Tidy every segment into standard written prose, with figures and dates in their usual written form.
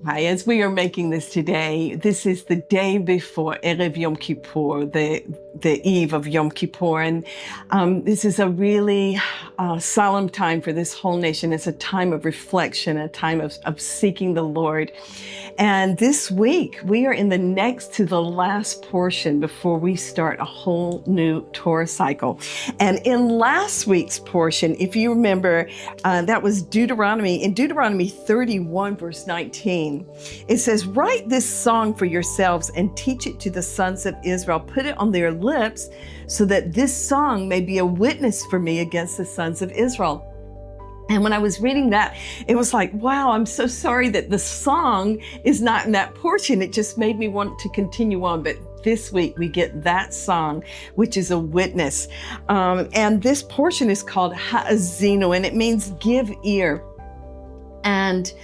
Hi, as we are making this today, this is the day before Erev Yom Kippur, the eve of Yom Kippur. And this is a really solemn time for this whole nation. It's a time of reflection, a time of seeking the Lord. And this week, we are in the next to the last portion before we start a whole new Torah cycle. And in last week's portion, if you remember, that was Deuteronomy. In Deuteronomy 31, verse 19, it says, "Write this song for yourselves and teach it to the sons of Israel. Put it on their lips so that this song may be a witness for me against the sons of Israel." And when I was reading that, it was like, wow, I'm so sorry that the song is not in that portion. It just made me want to continue on. But this week we get that song, which is a witness. And this portion is called Haazinu, and it means give ear. And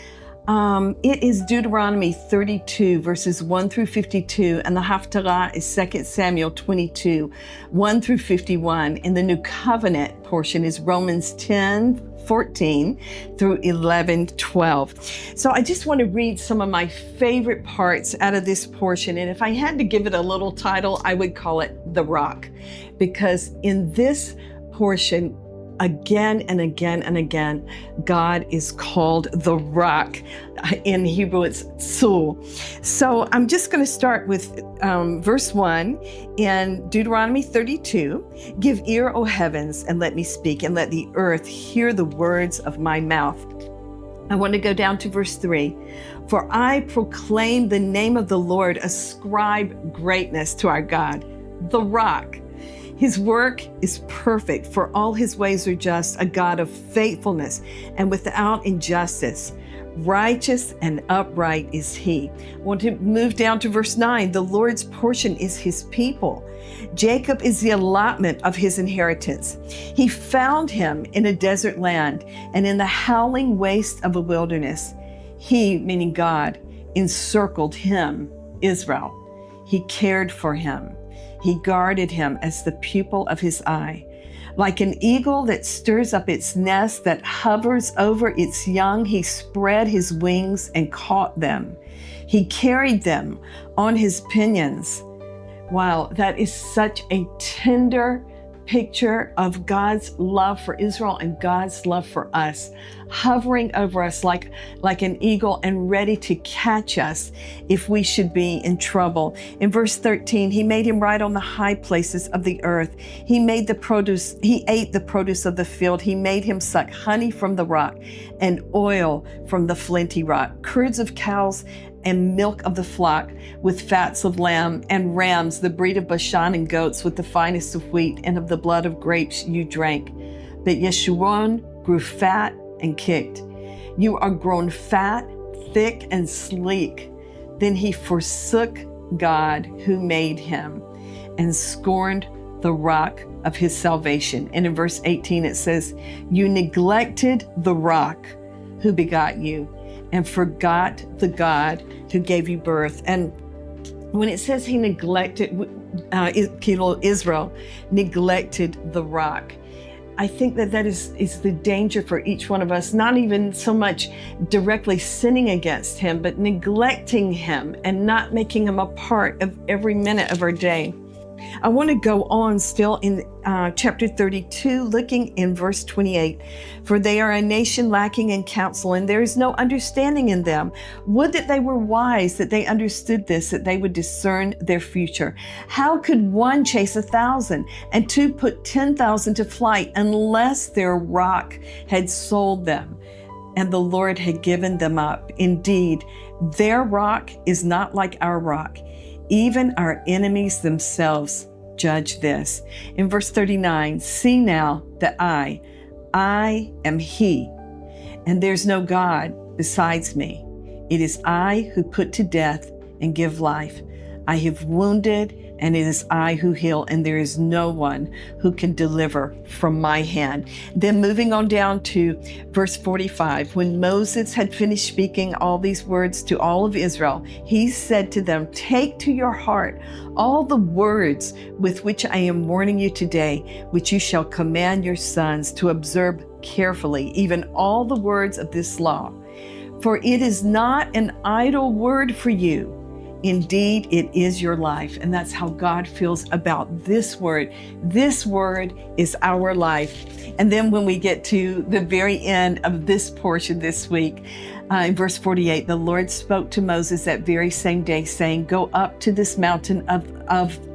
it is Deuteronomy 32, verses 1 through 52, and the Haftarah is 2 Samuel 22, 1 through 51. And the New Covenant portion is Romans 10, 14 through 11, 12. So I just want to read some of my favorite parts out of this portion. And if I had to give it a little title, I would call it The Rock, because in this portion, again and again and again, God is called the Rock. In Hebrew, it's Tzur. So I'm just going to start with verse 1 in Deuteronomy 32. "Give ear, O heavens, and let me speak, and let the earth hear the words of my mouth." I want to go down to verse 3. "For I proclaim the name of the Lord, ascribe greatness to our God, the Rock. His work is perfect, for all his ways are just, a God of faithfulness and without injustice. Righteous and upright is he." I want to move down to verse 9. "The Lord's portion is his people. Jacob is the allotment of his inheritance. He found him in a desert land and in the howling waste of a wilderness. He," meaning God, "encircled him," Israel. "He cared for him. He guarded him as the pupil of his eye. Like an eagle that stirs up its nest, that hovers over its young, he spread his wings and caught them. He carried them on his pinions." Wow, that is such a tender picture of God's love for Israel and God's love for us, hovering over us like an eagle and ready to catch us if we should be in trouble. In verse 13, "He made him ride on the high places of the earth. He ate the produce of the field. He made him suck honey from the rock and oil from the flinty rock, curds of cows and milk of the flock, with fats of lamb and rams, the breed of Bashan, and goats, with the finest of wheat, and of the blood of grapes you drank. But Yeshurun grew fat and kicked. You are grown fat, thick, and sleek." Then he forsook God who made him and scorned the rock of his salvation. And in verse 18 it says, "You neglected the rock who begot you, and forgot the God who gave you birth." And when it says he neglected, Israel neglected the rock, I think that is the danger for each one of us, not even so much directly sinning against him, but neglecting him and not making him a part of every minute of our day. I want to go on still in chapter 32, looking in verse 28. "For they are a nation lacking in counsel, and there is no understanding in them. Would that they were wise, that they understood this, that they would discern their future. How could one chase 1,000 and two put 10,000 to flight, unless their rock had sold them and the Lord had given them up? Indeed, their rock is not like our rock. Even our enemies themselves judge this." In verse 39, "See now that I am he, and there's no God besides me. It is I who put to death and give life. I have wounded, and it is I who heal, and there is no one who can deliver from my hand." Then moving on down to verse 45, "When Moses had finished speaking all these words to all of Israel, he said to them, 'Take to your heart all the words with which I am warning you today, which you shall command your sons to observe carefully, even all the words of this law. For it is not an idle word for you. Indeed, it is your life. And that's how God feels about this word. This word is our life. And then when we get to the very end of this portion this week, in verse 48, the Lord spoke to Moses that very same day, saying, go up to this mountain of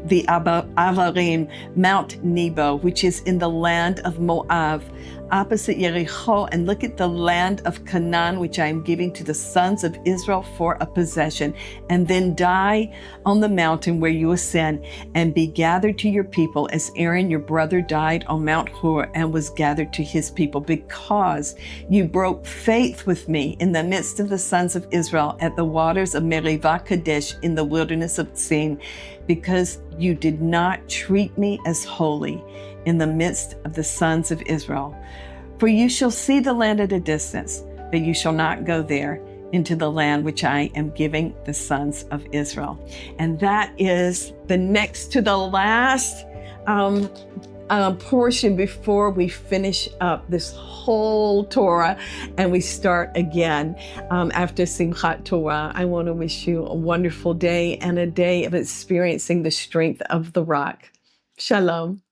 the Avarim, Mount Nebo, which is in the land of Moab, opposite Jericho, and look at the land of Canaan, which I am giving to the sons of Israel for a possession, and then die on the mountain where you ascend, and be gathered to your people, as Aaron your brother died on Mount Hor and was gathered to his people, because you broke faith with me in the midst of the sons of Israel at the waters of Meribah Kadesh in the wilderness of Sin, because you did not treat me as holy in the midst of the sons of Israel. For you shall see the land at a distance, but you shall not go there into the land which I am giving the sons of Israel. And that is the next to the last portion before we finish up this whole Torah and we start again after Simchat Torah. I want to wish you a wonderful day and a day of experiencing the strength of the rock. Shalom.